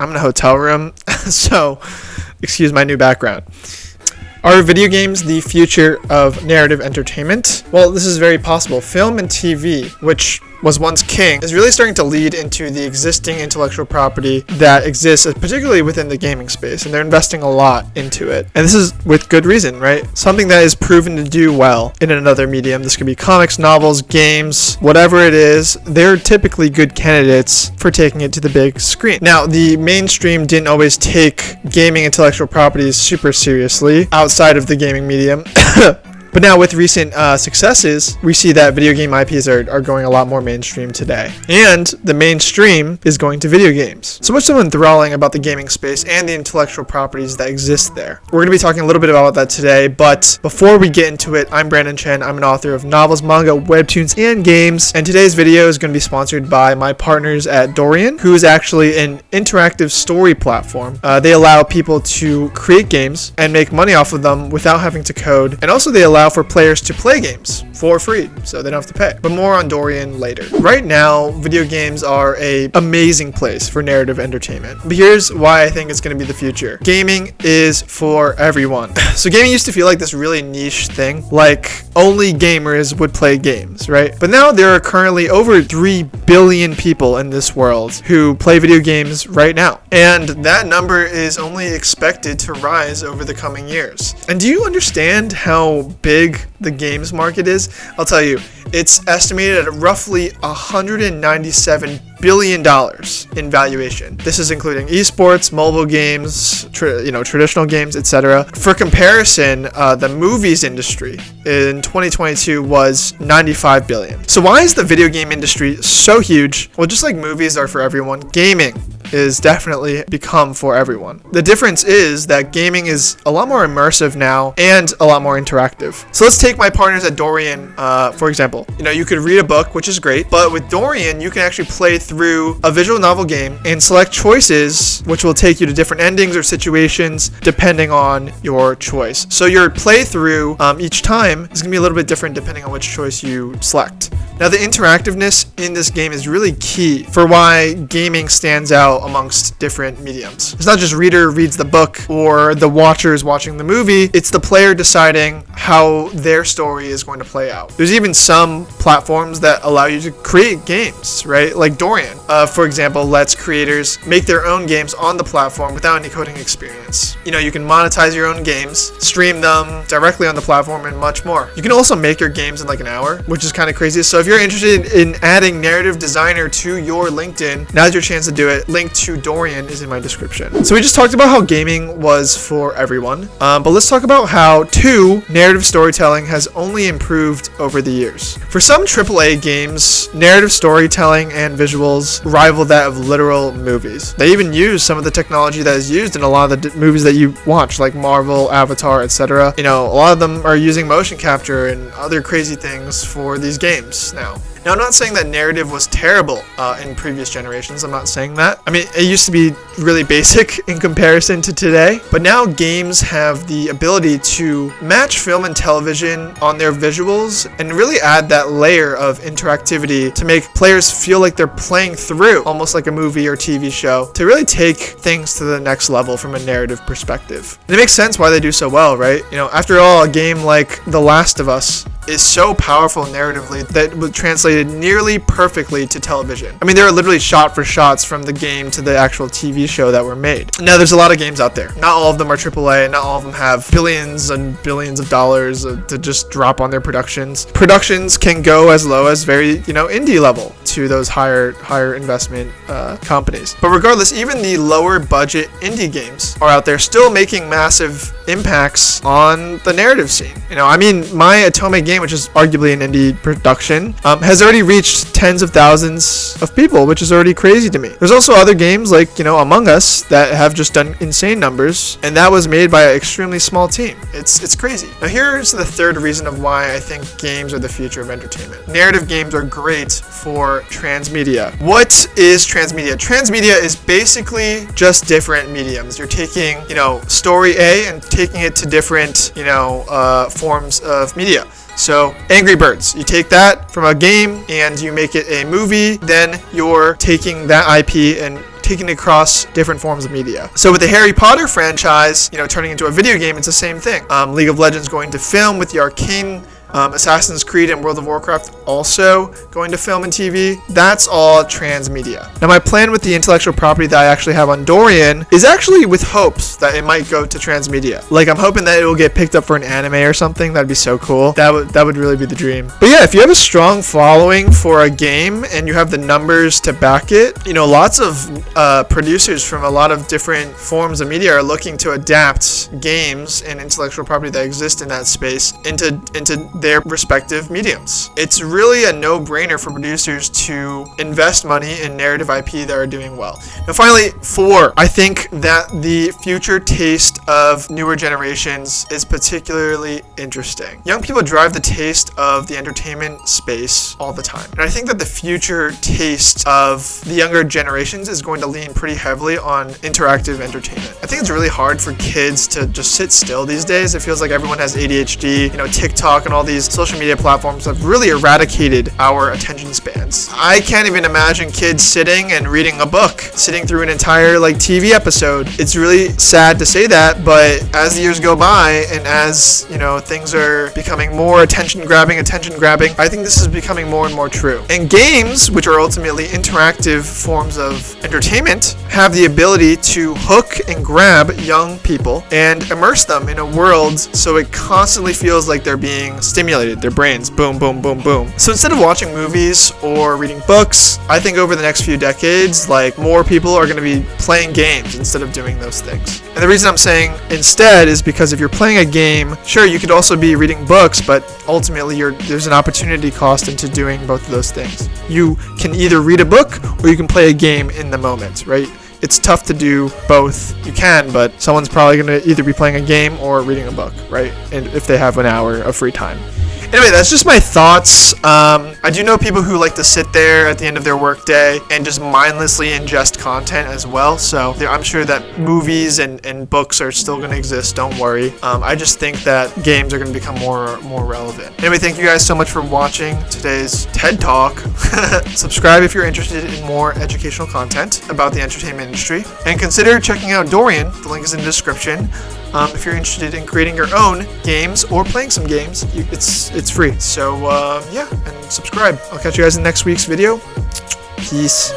I'm in a hotel room, so excuse my new background. Are video games the future of narrative entertainment? Well, this is very possible. Film and TV, which was once king, is really starting to lead into the existing intellectual property that exists, particularly within the gaming space, and they're investing a lot into it. And this is with good reason, right? Something that is proven to do well in another medium. This could be comics, novels, games, whatever it is. They're typically good candidates for taking it to the big screen. Now, the mainstream didn't always take gaming intellectual properties super seriously outside of the gaming medium. But now with recent successes, we see that video game IPs are going a lot more mainstream today. And the mainstream is going to video games. So much so enthralling about the gaming space and the intellectual properties that exist there. We're going to be talking a little bit about that today, but before we get into it, I'm Brandon Chen. I'm an author of novels, manga, webtoons, and games. And today's video is going to be sponsored by my partners at Dorian, who is actually an interactive story platform. They allow people to create games and make money off of them without having to code. And also they allow for players to play games for free, so they don't have to pay. But more on Dorian later. Right now, video games are an amazing place for narrative entertainment. But here's why I think it's going to be the future. Gaming is for everyone. So gaming used to feel like this really niche thing, like only gamers would play games, right? But now there are currently over 3 billion people in this world who play video games right now. And that number is only expected to rise over the coming years. And do you understand how big the games market is? I'll tell you, it's estimated at roughly $197 billion in valuation. This is including esports, mobile games, traditional games, etc. For comparison, the movies industry in 2022 was $95 billion. So why is the video game industry so huge? Well, just like movies are for everyone, gaming is definitely become for everyone. The difference is that gaming is a lot more immersive now and a lot more interactive. So let's take my partners at Dorian, for example. You could read a book, which is great, but with Dorian, you can actually play through a visual novel game and select choices, which will take you to different endings or situations depending on your choice. So your playthrough each time is going to be a little bit different depending on which choice you select. Now, the interactiveness in this game is really key for why gaming stands out amongst different mediums. It's not just reader reads the book or the watcher is watching the movie. It's the player deciding how their story is going to play out. There's even some platforms that allow you to create games, right? Like Dorian, for example, lets creators make their own games on the platform without any coding experience. You can monetize your own games, stream them directly on the platform, and much more. You can also make your games in like an hour, which is kind of crazy. So if you're interested in adding narrative designer to your LinkedIn, now's your chance to do it. Link to Dorian is in my description. So we just talked about how gaming was for everyone, but let's talk about how narrative storytelling has only improved over the years. For some AAA games, narrative storytelling and visuals rival that of literal movies. They even use some of the technology that is used in a lot of the movies that you watch, like Marvel, Avatar, etc. A lot of them are using motion capture and other crazy things for these games now. Now, I'm not saying that narrative was terrible in previous generations. I'm not saying that. I mean, it used to be really basic in comparison to today. But now games have the ability to match film and television on their visuals and really add that layer of interactivity to make players feel like they're playing through almost like a movie or TV show to really take things to the next level from a narrative perspective. And it makes sense why they do so well, right? After all, a game like The Last of Us is so powerful narratively that it was translated nearly perfectly to television. I mean, there are literally shot for shots from the game to the actual TV show that were made. Now, there's a lot of games out there. Not all of them are AAA, and not all of them have billions and billions of dollars to just drop on their productions. Productions can go as low as very, indie level to those higher investment companies. But regardless, even the lower budget indie games are out there still making massive impacts on the narrative scene. My Atome game, which is arguably an indie production, has already reached tens of thousands of people, which is already crazy to me. There's also other games like, Among Us that have just done insane numbers, and that was made by an extremely small team. It's crazy. Now, here's the third reason of why I think games are the future of entertainment. Narrative games are great for transmedia. What is transmedia? Transmedia is basically just different mediums. You're taking, story A and taking it to different, forms of media. So Angry Birds, you take that from a game and you make it a movie, then you're taking that IP and taking it across different forms of media. So with the Harry Potter franchise, turning into a video game, it's the same thing. League of Legends going to film with the Arcane. Assassin's Creed and World of Warcraft also going to film and TV. That's all transmedia. Now, my plan with the intellectual property that I actually have on Dorian is actually with hopes that it might go to transmedia. Like, I'm hoping that it will get picked up for an anime or something. That'd be so cool. That would really be the dream. But yeah, if you have a strong following for a game and you have the numbers to back it, lots of producers from a lot of different forms of media are looking to adapt games and intellectual property that exist in that space into their respective mediums. It's really a no-brainer for producers to invest money in narrative IP that are doing well. Now finally, 4, I think that the future taste of newer generations is particularly interesting. Young people drive the taste of the entertainment space all the time. And I think that the future taste of the younger generations is going to lean pretty heavily on interactive entertainment. I think it's really hard for kids to just sit still these days. It feels like everyone has ADHD, TikTok and all these social media platforms have really eradicated our attention spans. I can't even imagine kids sitting and reading a book, sitting through an entire TV episode. It's really sad to say that, but as the years go by and as, things are becoming more attention grabbing, I think this is becoming more and more true. And games, which are ultimately interactive forms of entertainment, have the ability to hook and grab young people and immerse them in a world so it constantly feels like they're being stimulated, their brains, boom, boom, boom, boom. So instead of watching movies or reading books, I think over the next few decades, more people are going to be playing games instead of doing those things. And the reason I'm saying instead is because if you're playing a game, sure, you could also be reading books, but ultimately there's an opportunity cost into doing both of those things. You can either read a book or you can play a game in the moment, right? It's tough to do both. You can, but someone's probably going to either be playing a game or reading a book, right? And if they have an hour of free time. Anyway, that's just my thoughts. I do know people who like to sit there at the end of their workday and just mindlessly ingest content as well. So I'm sure that movies and books are still going to exist. Don't worry. I just think that games are going to become more relevant. Anyway, thank you guys so much for watching today's TED Talk. Subscribe if you're interested in more educational content about the entertainment industry. And consider checking out Dorian. The link is in the description. If you're interested in creating your own games or playing some games, it's free. So yeah, and subscribe. I'll catch you guys in next week's video. Peace.